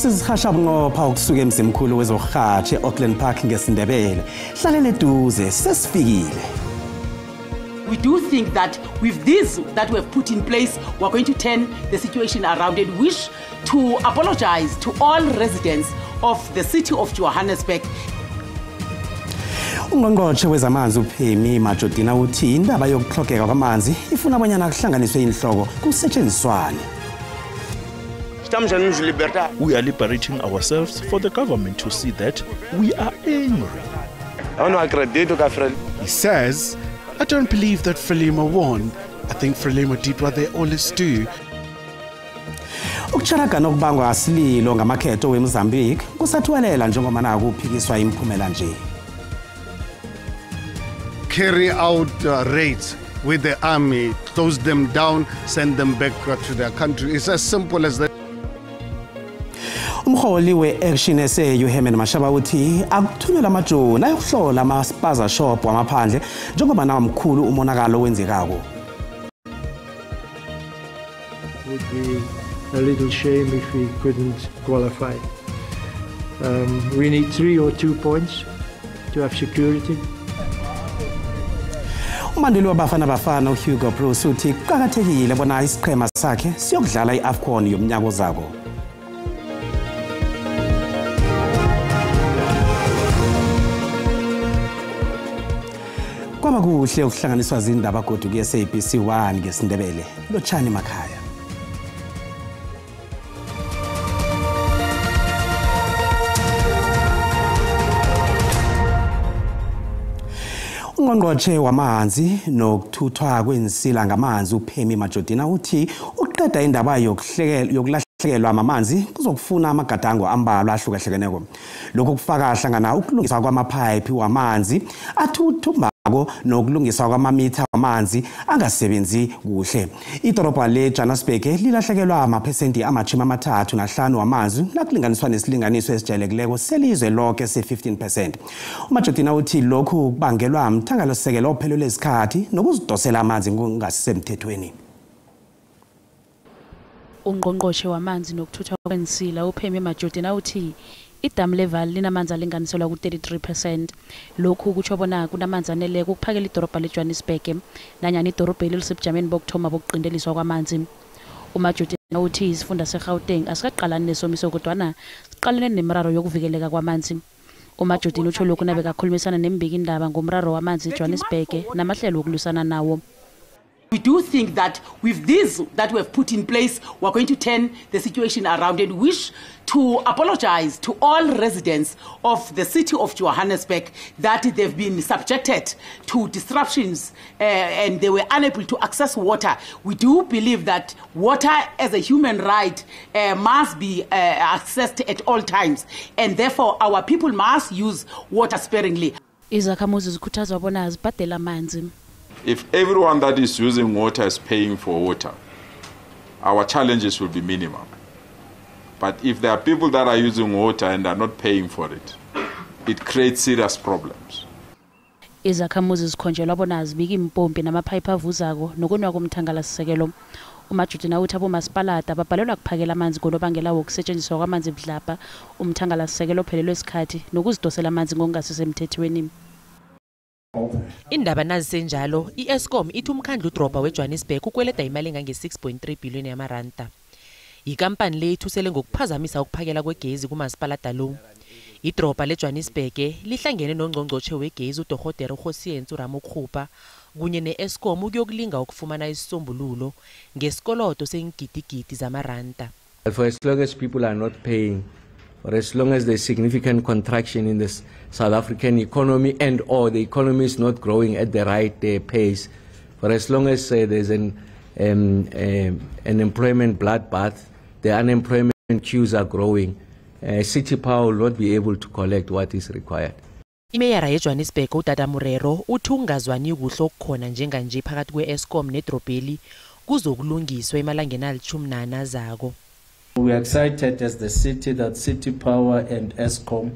Sizihasha bunqopha ukusuka emzimkhulu wezohatshe Auckland Park ngesindebele. Hlalele eduze sesifikile. We do think that with this that we have put in place, we're going to turn the situation around and wish to apologize to all residents of the city of Johannesburg. Ungqongqoshe wezamanzi uPhemi Majodina uthi indaba yokuhlogeka kwamanzi ifuna abanyana kuhlanganiswe inhloko kusetshenziswane. We are liberating ourselves for the government to see that we are angry. He says, I don't believe that Frelimo won. I think Frelimo did what they always do. Ukucharagana okubangwa asililo ngamakhetho weMozambique kusathuwelela njengoba naku uphikiswa imphumela nje. Carry out raids with the army, close them down, send them back to their country. It's as simple as that. Umholi we-Action SA uHerman Mashaba uthi akuthunyelwa amajoni ayokuhlola ama-spaza shop wamaphandle njengoba nawo mkhulu umonakalo owenzekako. It would be a little shame if we couldn't qualify. We need 3 or 2 points to have security. Umanduli wabafana uHugo Bruce uthi kuqakathekile bona isiqhema sakhe siyokudlala iAFCON yomnyaka ozako. Kwaba kuhle ukuhlanganiswa zindaba kodwa ku SABC 1 ngesindebele. Lotshani makhaya. Ungqongqoshe wamanzi nokuthuthwa kwensila ngamanzi uPhemi Majodina uthi uqeda indaba yokulahlekelwa amanzi kuzokufuna amagadango ambalwa ahlukahlukeneko. Lokho kufaka hlangana ukulungiswa kwamapipe wamanzi athuthumako nokulungiswa kwamamitha wamanzi angasebenzi kuhle. Idorobha leJohannesburg lilahlekelwa amaphesenti ama-35 wamanzi nakulinganiswa nesilinganiso esijayelekileko selizwe lonke se-15%. uMajodina uthi lokhu kubangelwa umthangalo-sekelo ophelelwe isikhathi nokuzidosela amanzi ngokungasisemthethweni. Ungqongqoshe wamanzi nokuthuthwa kwensila uPhemi Majodina uthi idamu leval linamanzi alinganiselwa ku-33%. Lokhu kutsho bona kunamanzi aneleko ukuphakela idorobha leJohannesburg nanyana idorobheli elisebujameni bokuthoma bokuqindeliswa kwamanzi. uMajodina uthi isifunda seGauteng asikaqalani nesomiso kodwana siqalene nemiraro yokuvikeleka kwamanzi. uMajodina utsho lokhu nabe kakhulumisana nembiki indaba ngomraro wamanzi eJohannesburg namahlelo okulwisana nawo. We do think that with this that we have put in place, we're going to turn the situation around and wish to apologize to all residents of the city of Johannesburg that they've been subjected to disruptions and they were unable to access water. We do believe that water as a human right must be accessed at all times, and therefore our people must use water sparingly. Izakhamuzi zikhuthazwa bona zibhadela amanzi. If everyone that is using water is paying for water, our challenges will be minimum. But if there are people that are using water and are not paying for it, it creates serious problems. Izakhamuzi zikhonjelwa bona zibika impompi namapipe avuzako nokunwa komthangala-sisekelo. uMajodina uthi abomasipalata babhalelwa kuphakela amanzi ngonobangela wokusetshenziswa kwamanzi budlabha, umthangala-sisekelo ophelelwe isikhathi nokuzidosela amanzi ngokungasisemthethweni. Indaba nazisenjalo, iEskom ithi umkhandlu udrobha weJohannesburg ukweleda imali engange-6.3 billion yamaranda. Ikampani le ithusele ngokuphazamisa ukuphakela kwegezi kumasipalata lo. Idrobha leJohannesburg lihlangene nongqongqoshe wegezi uDorhodere uGosiyensu Ramokhupa kunye neEskom ukuyokulinga ukufumana isisombululo ngesikolodo sengidigidi zamaranda. For as long as people are not paying, or as long as there's significant contraction in the South African economy and or the economy is not growing at the right pace, for as long as there's an employment bloodbath, the unemployment queues are growing, City Power will not be able to collect what is required. Imeyara yeJohannesburg uDada Murero uthi ungazwani kuhle okukhona njenganje phakathi kweEskom nedrobheli kuzokulungiswa emalangeni ali-14 azako. We are excited as the city that City Power and Eskom,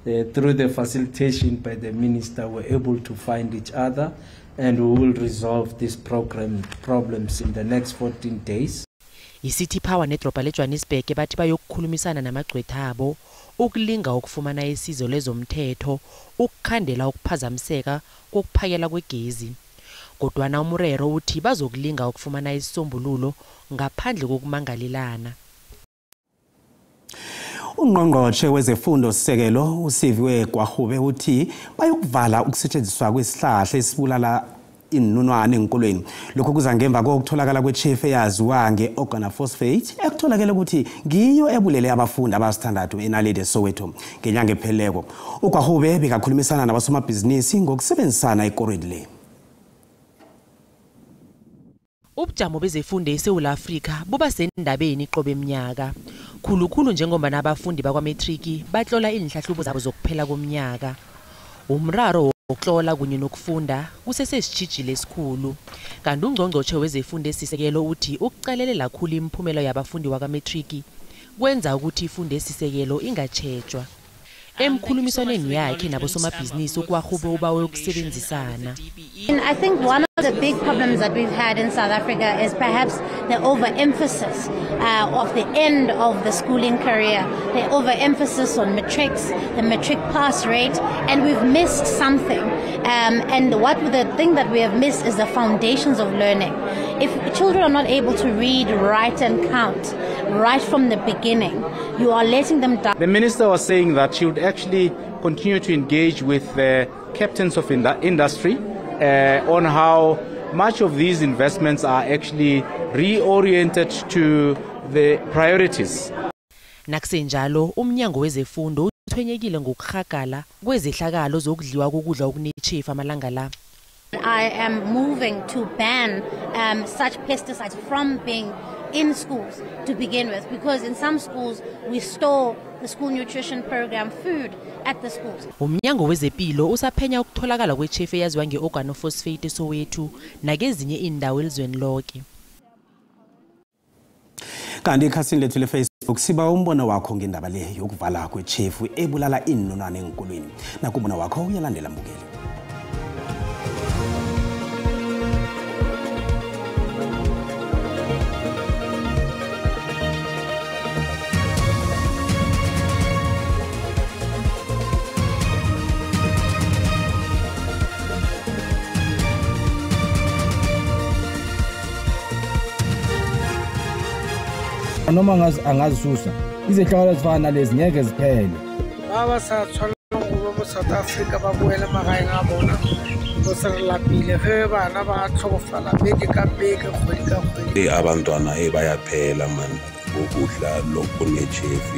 through the facilitation by the Minister, were able to find each other, and we will resolve these problems in the next 14 days. iCity Power nedropa leJohannesburg bathi bayokukhulumisana namagqwetha abo ukulinga ukufumana isizo lezomthetho ukukhandela ukuphazamiseka kokuphakela kwegezi. Kodwana umurero uthi bazokulinga ukufumana isisombululo ngaphandle kokumangalelana. Ungqongqoshe wezefundo sisekelo uSiviwe Gwahube uthi bayokuvala ukusetshenziswa kwesihlahla esibulala inunwane enkolweni. Lokho kuza ngemva kokutholakala kwechief eyaziwa ngeorganophosphate ekutholakala ukuthi ngiyo ebulele abafundi abasithandathu eNaledi Soweto ngenyanga epheleko. uGwahube bekakhulumisana nabasomabhizinisi ngokusebenzisana ikoridi le. Ubujamo bezefundo eSouth Africa buba sendabeni qobe eminyaka. Khulukhulu njengoba nabafundi bakwametriki batlola inhlahlubo zabo zokuphela komnyaka. Umraro wokutlola kunye nokufunda kusesesijijile esikhulu. Kanti ungqongqoshe wezefundo esisekelo uthi ukucalelela kakhulu imiphumela yabafundi wakametriki kwenza ukuthi ifundo esisekelo ingatshejwa. Emkhulumiswaneni yakhe nabosomabhizinisi uGwahube ubawe ukusebenzisana. I think one of the big problems that we've had in South Africa is perhaps the overemphasis of the end of the schooling career, the overemphasis on matrics, the matric pass rate, and we've missed something. And the thing that we have missed is the foundations of learning. If children are not able to read, write, and count right from the beginning, you are letting them down. The minister was saying that she would actually continue to engage with the captains of industry on how much of these investments are actually reoriented to the priorities. Nakusenjalo umnyango wezefundo uthwenyekile ngokukhagala kwezehlakalo zokudliwa kokudla okunechief amalanga la. I am moving to ban such pesticides from being in schools to begin with, because in some schools we store the school nutrition program food at the schools. Umnyango wezempilo usaphenya ukutholakala kwechief eyaziwa ngeorganophosphate eSoweto nakezinye indawo elizweni lonke. Kanti ikhasini lethu leFacebook siba umbono wakho ngendaba le yokuvala kwechief ebulala inunwane enkolweni. Nakumbona wakho uyalandela mbukeli. Noma angazisusa izehlakalo ezifana nalezi ngeke ziphele. Abasathola ngoba South Africa babuela emakhaya ngabona bosarelapile he bana bahlokofala beke kabeke kholi kakhulu. Abantwana bayaphela man ukudla lokunechief.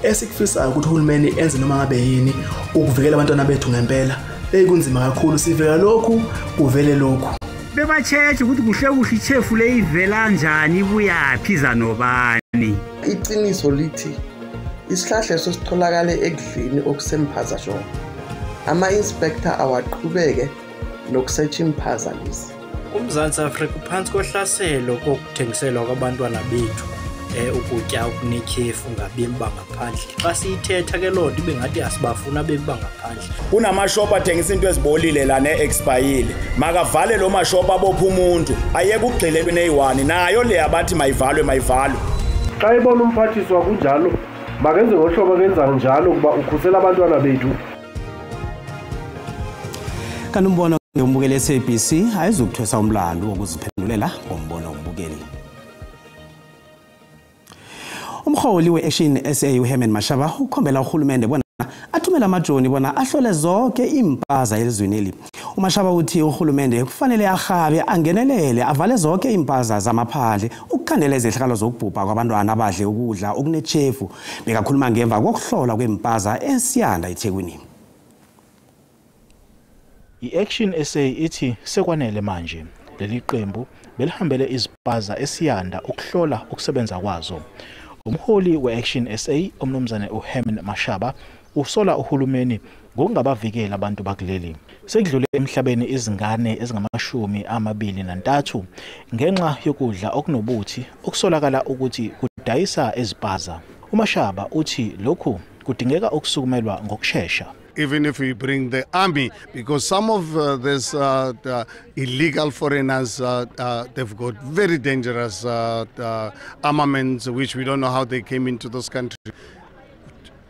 Esikufisayo ukuthi uhulumeni enze noma ngabe yini ukuvikela abantwana bethu ngempela. Kunzima kakhulu sivela lokhu kuvele lokhu. Bebacheche ukuthi kuhle ichief le ivela kanjani ibuyaphi zanobani. Iqiniso lithi isihlahla sositholakala ekudlini okusemphaza shona. Ama-inspector awaqhubeke nokusearch imphaza lezi. UMzantsi Afrika uphansi kohlaselo kokuthengiselwa kwabantwana bethu ukutya okunechief ngabemi bangaphandle. Xa siyithetha ke loo nto ibengathi asibafuna abemi bangaphandle. Kunamashop athengisa into ezibolile la ne-expayile. Makavale lo mashop abopha umuntu ayeke ukugxile kune-1 nayo le abathi mayivalwe. Xa ibona umphathiswa kunjalo makenze ngohlobo akenza njalo kuba ukhusela abantwana bethu. Kanti umbono ngombukeli SABC ayizukuthwesa umlando wokuziphendulela ngombono wombukeli. Umholi we-Action SA uHerman Mashaba ukhombela uhulumende bona athumela amajoni bona ahlole zonke impaza elizweni eli. uMashaba uthi uhulumende kufanele ahabe angenelele avale zonke impaza zamaphandle ukukhandela izehlakalo zokubhubha kwabantwana abadle ukudla okunechief. Bekakhuluma ngemva kokuhlola kwempaza eSiyanda eThekwini. I-Action SA ithi sekwanele manje leli qembu belihambele izipaza eSiyanda ukuhlola ukusebenza kwazo. Umholi we-Action SA umnumzane uHerman Mashaba usola uhulumeni ngokungabavikela abantu bakuleli. Sekudlule emhlabeni izingane ezingama23 ngenxa yokudla okunobuthi okusolakala ukuthi kudayisa ezipaza. uMashaba uthi lokhu kudingeka ukusukumelwa ngokusheshsha. even if we bring the army, because some of these illegal foreigners, they've got very dangerous armaments, which we don't know how they came into this country.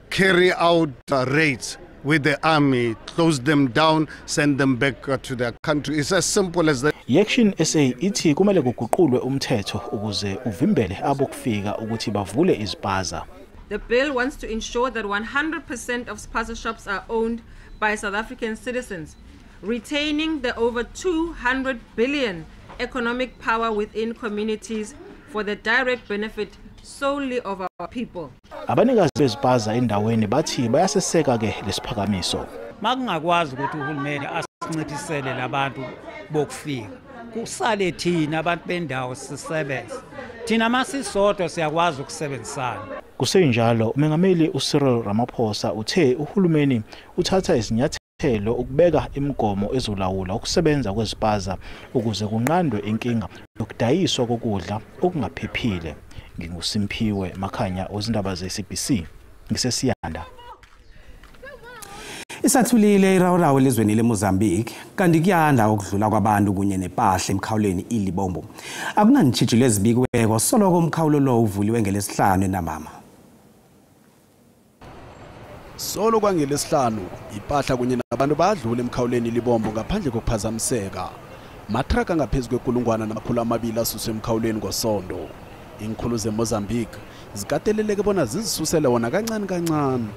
Carry out raids with the army, close them down, send them back to their country. It's as simple as that. I-Action SA ithi kumele kuguqulwe umthetho ukuze uvimbele abokufika ukuthi bavule izipaza. The bill wants to ensure that 100% of spaza shops are owned by South African citizens, retaining the over 200 billion economic power within communities for the direct benefit solely of our people. Abanikazi bezipaza endaweni bathi bayaseseka ke lesiphakamiso. Makungakwazi ukuthi uhulumeni asincedisele labantu bokufika. Kusale thina abantu bendawo sisebenze. Thina masisodwa siyakwazi ukusebenzisana. Kusenjalo umengameli uCyril Ramaphosa uthe uhulumeni uthatha izinyathelo ukubeka imigomo ezolawula ukusebenza kwezipaza ukuze kunqandwe inkinga yokudayiswa kokudla okungaphephile. NginguSimpiwe Makhanya ozindaba zeSABC ngisesiyanda. Isathulile irawurawo elizweni leMozambique kanti kuyanda ukudlula kwabantu kunye nepahla emkhawuleni iLibombo. Akunantshijilo ezibikiweko soloko umkhawulo lo uvuliwe ngelesihlanu enamama. Solo kwangelesihlanu ipahla kunye nabantu badlula emkhawuleni iLibombo ngaphandle kokuphazamiseka. Matraka ngaphezulu kwekulungwana namakhulu amabili asuswe emkhawuleni ngosondo. Inkhulu zeMozambique zikateleleke bona zizisusele wona kancane kancane.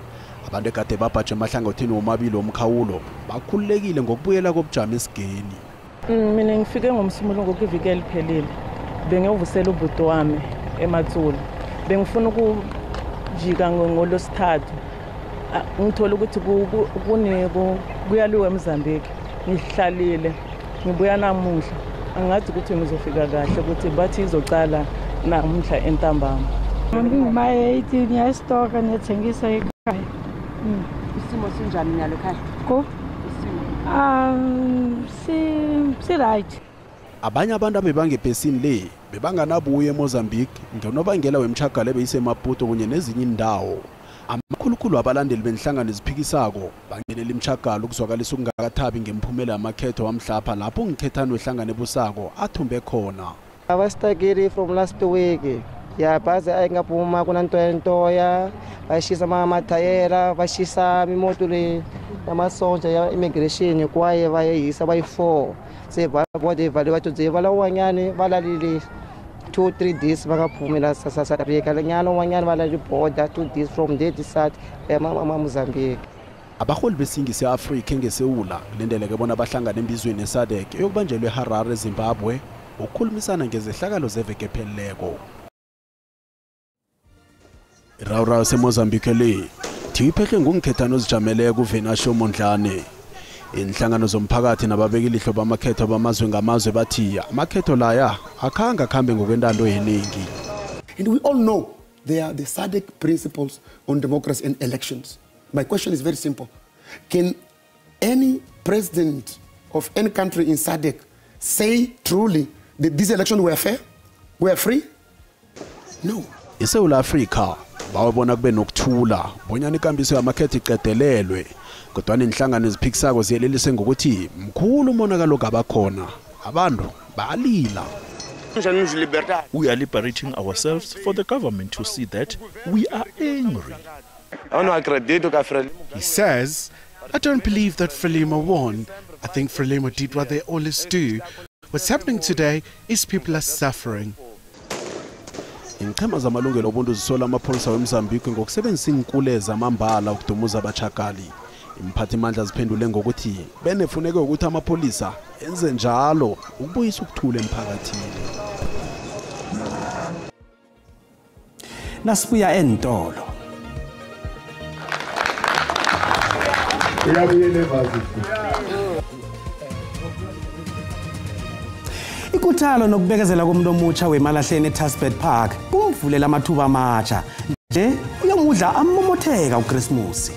Abantu ekade babhaje emahlangothini womabili womkhawulo bakhululekile ngokubuyela kobujamo esigeni. Mina ngifike ngomsumulo ngokuvikela iphelile. Bengevusela ubhuti wami eMatsulu. Bengifuna ukujika ngolosithathu. Ngithola ukuthi kuyaliwe eMozambique. Ngihlalile. Ngibuya namuhla. Angathi ukuthi ngizofika kahle ukuthi bathi izocala namhla entambama. Nginguma 18 years old ngiyethengisa ekhaya. Isimo sinjani nyalo ekhaya? Ko? Si right. Abanye abantu abebangebhesini le bebanganabuye eMozambique ngenobangela wemchagalo ebeyisemaputo kunye nezinye indawo. Amakhulukhulu abalandeli benhlangano eziphikisako bangenela imchagalo ukuzwakalisa ukungakathabi ngemphumela yamakhetho wamhlapha lapho ngikhethanwe wehlangano ebusako athumbe khona. I was stuck from last week. Yeah, bhazi ayingaphuma kunantoya bashisa amathayera bashisa imoto le yamasonja ya immigration kwaye bayisa bayi4 sebabode vale bathu vala wanyane valalile 2-3 days bakaphumela sasareka lenyano wanyane valali border 2 days from there decide Mozambique. Abaholi besingise eAfrika ngeSewula kulindeleke bona bahlangana embizweni eSADC yokubanjelwe eHarare eZimbabwe ukukhulumisana ngezehlakalo zeveke pheleleko. Irawurawo seMozambique le thiphehle ngumkhethano ozijameleko uVenasho Mondlane. Inhlangano zomphakathi nababeka ilihlo bamakhetho bamazwe ngamazwe bathi amakhetho laya akhanga khambe ngokwentando yeningi. And we all know there are the SADC principles on democracy and elections. My question is very simple. Can any president of any country in SADC say truly that these elections were fair? Were free? No. ISouth Africa bawabona kube nokuthula bonyana inkambiso yamakhetho iqedelelwe kodwa inhlangano eziphikisako ziyelelise ngokuthi mkhulu umonakalo ngabakhona abantu balila. We are liberating ourselves for the government to see that we are angry. He says, I don't believe that Frelimo won. I think Frelimo did what they always do. What's happening today is people are suffering. Inqhema zamalungelo obuntu zisola amapholisa weMozambique ngokusebenzisa inkule zamambala ukudumuza abachakali. Imphathimandla ziphendule ngokuthi benefuneke ukuthi amapholisa enze njalo ukubuyisa ukuthula emphakathini. Nasibuya entolo. Ikuthalo nokubekezela komuntu omutsha weMalahleni eTasbert Park kumvulela amathuba amatsha nje uyamudla amomotheka uChristmas.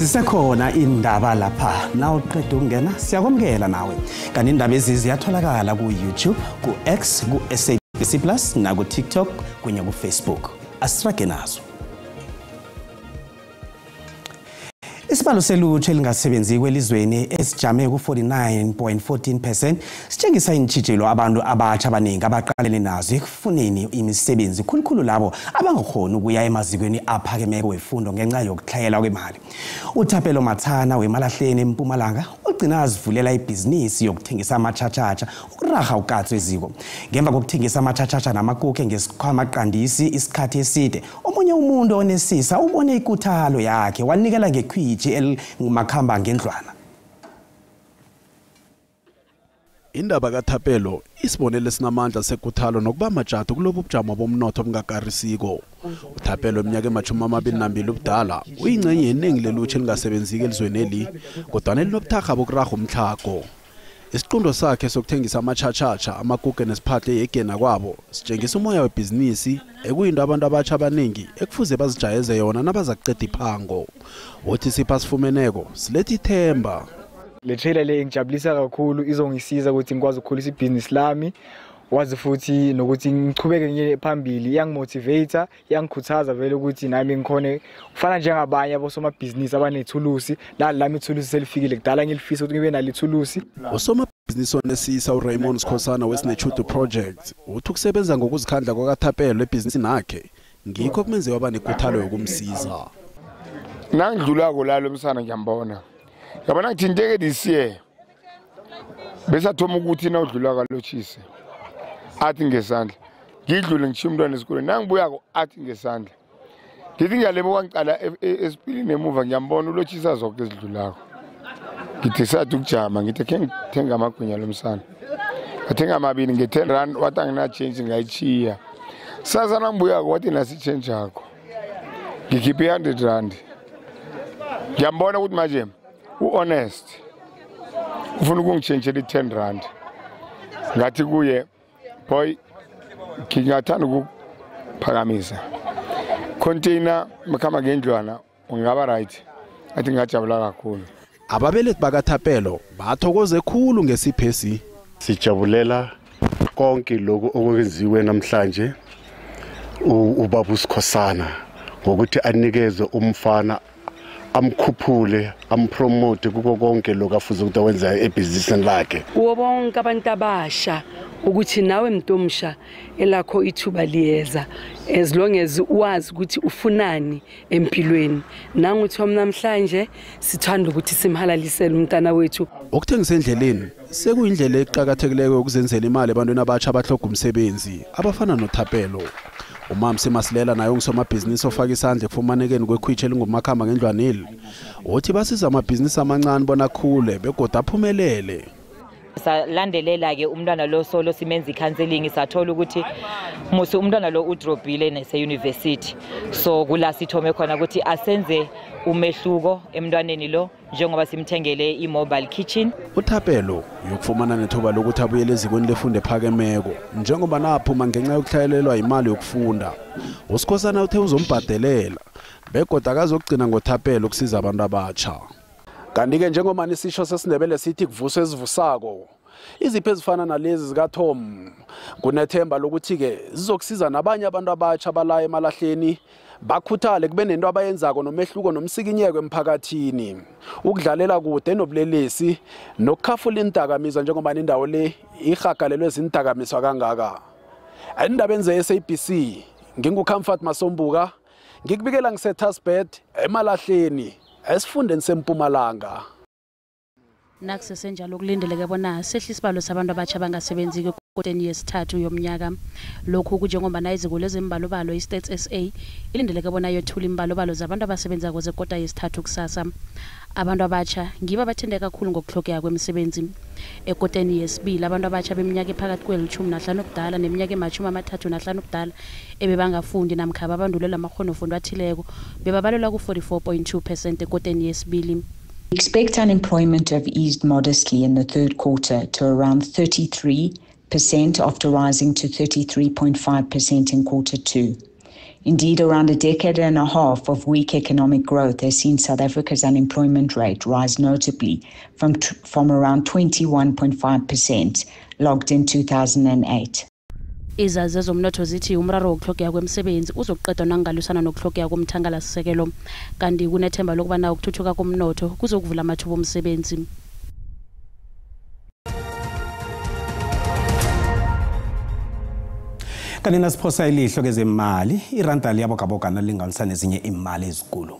zisekhona indaba lapha na uqeda ukungena siyakwamukela nawe kanti indaba ezizi ziyatholakala ku YouTube ku X ku SABC Plus na ku TikTok kunye ku Facebook asirage nazo. Isibalo selutsha elingasebenzi kwelizweni esijame ku 49.14% sitshengisa intshijilo abantu abatsha abaningi abaqalene nazo ekufuneni imisebenzi khulukhulu labo abangakhona ukuya emazikweni aphakemeko wefundo ngenxa yokuhlayela kwemali. uThapelo Mathana weMalahleni eMpumalanga ugcina azivulela ibhizinisi yokuthengisa amachachacha ukuraha ukatso eziko. Ngemva kokuthengisa amachachacha namakuke ngesikhwama qandisi isikhathi eside omunye umuntu onesisa ubone ikuthalo yakhe wanikela ngekhwiji makhamba ngendlwana. Indaba kaThapelo isibonele sinamandla sekuthalo nokuba majato kulobu bujamo bomnotho obungakarisiko. uThapelo eminyaka ema-22 ubudala uyingcenye eningi lelutsha elingasebenziki elizweni eli kodwa nelinobuthakgha bokuraha umtlhago. Isiqundo sakhe sokuthengisa amachachacha amakuke nesiphahle yegena kwabo sitshengisa umoya webhizinisi ekuyinto abantu abatsha abaningi ekufuze bazijayeze yona nabazakuqeda iphango. Uthi sipha sifumeneko siletha ithemba. Le trailer le ngijabulisa kakhulu izongisiza ukuthi ngikwazi ukukhulisa ibhizinisi lami wazi futhi nokuthi ngichubeke ngiye phambili iyangimotivator iyangikhuthaza vele ukuthi nami ngikhone ufana njengabanye abosomabhizinisi abanethulusi lami ithulusi selifikile kudala ngilifisa ukuthi ngibe nalo ithulusi. Usomabhizinisi onesisa uRaymond Skhosana weSinechudu Project uthi ukusebenza ngokuzikhandla kwakaThapelo ebhizinisini nakhe ngikho kumenze waba nekuthalo yokumsiza. Nangidlulako lalo msana ngiyambona yabona ngithi inteke disiye bese athoma ukuthi na udlula kalotshise athi ngesandla ngidlule ngishiya umntwana esikoleni nangibuyako athi ngesandla ngithi ngiyalebo kwangicala esipilini emuva ngiyambona ulotshisa zonke ezidlulako ngithi sathi ukujama ngithi ke ngithenga amagwinya lomsana athenga amabili nge10 rand wathi angina change ngayichiya sasa nangibuyako wathi nasi change yakho ngikhiphe 100 rand ngiyambona ukuthi manje u-honest ufuna ukungitshentshela i10 rand ngathi kuye boy ngingathanda ukuphakamisa container makhama ngendlwana ungaba right athi ngajabula kakhulu. Ababelethi bakaThapelo bathokoze khulu ngesiphesi. Sijabulela konke lokho okwenziwe namhlanje ubaba uSkhosana ngokuthi anikeze umfana amkhuphule ampromote kuko konke lokho afuze ukuthi awenza ebhizinisini lakhe. Bonke abantu abasha ukuthi nawe mntomsha elakho ithuba liyeza as long as uwazi ukuthi ufunani empilweni. Nanguthi namhlanje sithanda ukuthi simhalalisele umntana wethu. Ukuthengisa endleleni sekuyindlela eqhakathekileyo yokuzenzela imali ebantwini abatsha abahloga umsebenzi abafana noThapelo. Umamsi Masilela naye ungusomabhizinisi ofaka isandla ekufumanekeni kwekhwitshe elingumakhamba ngendlwaneli uthi basiza amabhizinisi amancane bona akhule begoda aphumelele. Salandelela ke umntwana lo solo simenza icounseling sathola ukuthi musi umntwana lo udropile nese university so kula sithome khona ukuthi asenze umehluko emntwaneni lo njengoba simthengele i-mobile kitchen. uThapelo yokufumana nethuba lokuthi abuyele ezikweni lefundo ephakemeko njengoba naphuma ngenxa yokuhlayelelwa imali yokufunda. uSkhosana uthe uzombhadelela begoda akazokugcina ngoThapelo ukusiza abantu abatsha. Kanti-ke njengomani isisho sesiNdebele sithi kuvuswa ezivusako izipho ezifana nalezi zikaTom kunethemba lokuthi-ke zizokusiza nabanye abantu abatsha abala eMalahleni bakhuthale kube nento abayenzako nomehluko nomsikinyeko emphakathini ukudlalela kude nobulelesi nokukhafula indakamizwa njengoba indawo le ihagalelwe zindakamiswa kangaka. Endabeni ze-SABC nginguComfort Masombuka ngikubikela ngiseTasbet eMalahleni esifundeni seMpumalanga. Nakusesenjalo kulindeleke bona sehla isibalo sabantu abatsha abangasebenziki ekoteni yesithathu yomnyaka. Lokhu kunjengoba na iziko lezembalobalo iStats SA ilindeleke bona yothula imbalobalo zabantu abasebenza kuze ekota yesithathu kusasa. Abantu abatsha ngiba bathende kakhulu ngokuhlokeka kwemisebenzi. Ekoteni yesibili abantu abatsha beminyaka ephakathi kwe-15 ubudala neminyaka ema-35 ubudala ebebangafundi namkha abandulela amakhono fundo athileko bebabalelwa ku-44.2% ekoteni yesibili. Expect unemployment to have eased modestly in the third quarter to around 33% after rising to 33.5% in quarter two. Indeed, around a decade and a half of weak economic growth has seen South Africa's unemployment rate rise notably from around 21.5%, logged in 2008. Izazi zomnotho zithi umraro wokuhlogeka kwemisebenzi uzoqedwa nangalusana nokuhlogeka komthangalasisekelo kanti kunethemba lokubana ukuthuthuka komnotho kuzokuvula amathuba omsebenzi. Kanti nasiphosa ilihlo kezemali iranda liyabogaboga nalinganiswa nezinye imali ezikulu.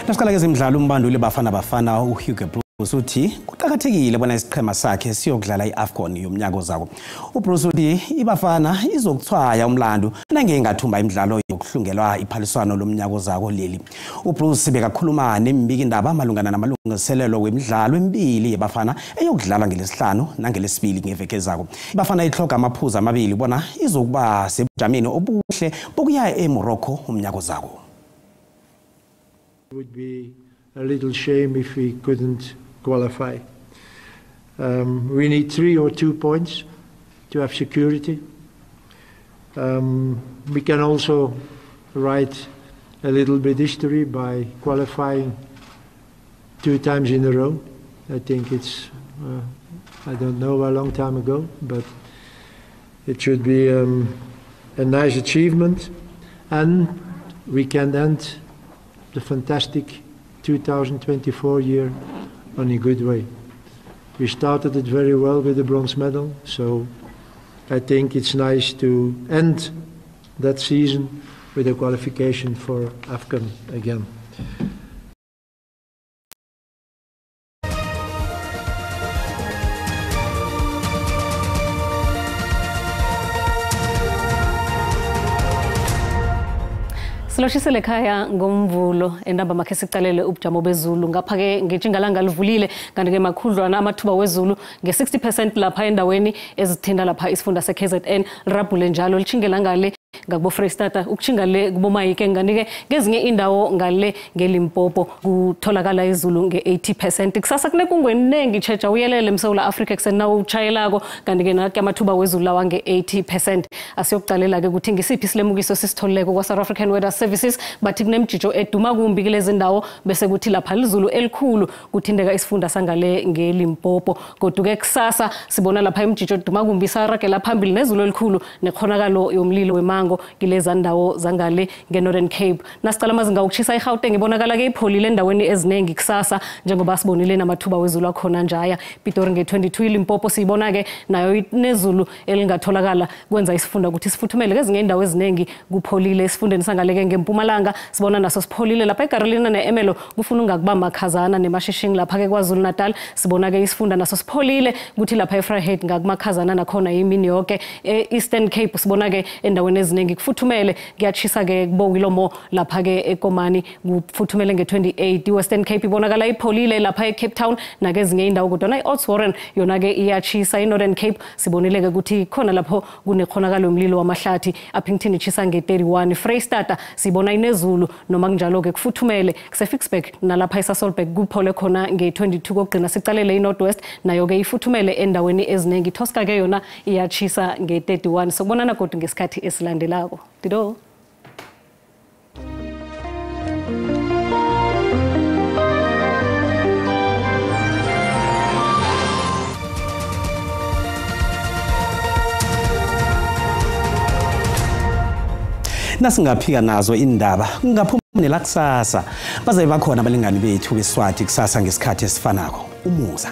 Nasiqala ke zemidlalo umbanduli bafana uHugo Bruce uthi kuqhakathekile bona isiqhema sakhe siyokudlala iAFCON yomnyaka ozako. uBruce uthi ibafana izokuthwaya umlando nangengathumba imidlalo yokuhlungelwa iphaliswano lomnyaka ozako leli. uBruce bekakhuluma nembiki indaba malungana namalungiselelo wemidlalo emibili yebafana eyokudlalwa ngelesihlanu nangelesibili ngeveke ezako. Ibafana ihloga amaphuzu amabili bona izokuba sebujameni obuhle bokuya eMorocco umnyaka ozako. It would be a little shame if we couldn't qualify. We need 3 or 2 points to have security. We can also write a little bit history by qualifying 2 times in a row. I think it's, I don't know a long time ago, but it should be a nice achievement, and we can end the fantastic 2024 year on a good way. We started it very well with the bronze medal, so I think it's nice to end that season with a qualification for AFCON again. Siloshisele ekhaya ngomvulo endaba makhe sicalele ubujamo bezulu ngapha ke ngejingalanga livulile kanti ke makhudlwana amathuba wezulu nge60% lapha endaweni ezithinda lapha isifunda seKZN rabhule njalo lichingela ngale ngakubo Freystata ukuchinga le kubo Mayike nganike ngezinye indawo ngale ngeLimpopo kutholakala izulu nge80%. Kusasa kunekungweni nengi checha uyelele eMsouth Africa kusena uchayelako kanti ke nakhe amathuba wezulu lawa nge80%. Asiyokucalela ke ukuthi ngisiphi silemukiso sisitholeko kwa South African Weather Services bathi kunemjijo eduma kumbi kulezi ndawo bese kuthi lapha izulu elikhulu kuthindeka isifunda sangale ngeLimpopo. Kodwa ke kusasa sibona lapha imjijo eduma kumbi saragela phambili nezulu elikhulu nekhonakalo yomlilo wemango kileza ndawo zangale ngeNorthern Cape. Nasicala amazinga ukushisa eGauteng ibonakala ke ipholile endaweni ezinengi kusasa njengoba sibonile namathuba wezulu akhona njaya. Pitori nge22 Limpopo sibona ke nayo nezulu elingatholakala kwenza isifunda ukuthi sifuthumele kezinye indawo ezinengi kupholile. Esifundeni sangaleke ngeMpumalanga sibona naso sipholile lapha eGarolina neEmelo kufuna ungakuba makhazana nemashishing lapha ke kwaZulu Natal sibona ke isifunda naso sipholile kuthi lapha eVryheid ngakumakhazana nakhona imini yonke. Eastern Cape sibona ke endaweni ezinengi kufuthumele kuyachisa ke kubokilomo lapha ke eKomani kufuthumele nge28. Western Cape ibonakala ipholile lapha eCape Town nakezinye indawo kodwa na iOudtshoorn yona ke iyachisa. iNorthern Cape sibonile ke ukuthi khona lapho kunekhonakalo yomlilo wamahlathi Appington ichisa nge31. Freystata sibona inezulu noma kunjalo ke kufuthumele kuseFixburg nalapha eSasolburg kuphole khona nge22. Kokugcina sicalele iNorthwest nayo ke ifuthumele endaweni ezinengi. Tosca ke yona iyachisa nge31. Sobonana kodwa ngesikhathi esilandelako. Dido nasingaphika nazo indaba kungaphumela kusasa bazabe bakhona abalingani bethu beSwati kusasa ngesikhathi esifanako. Umuza.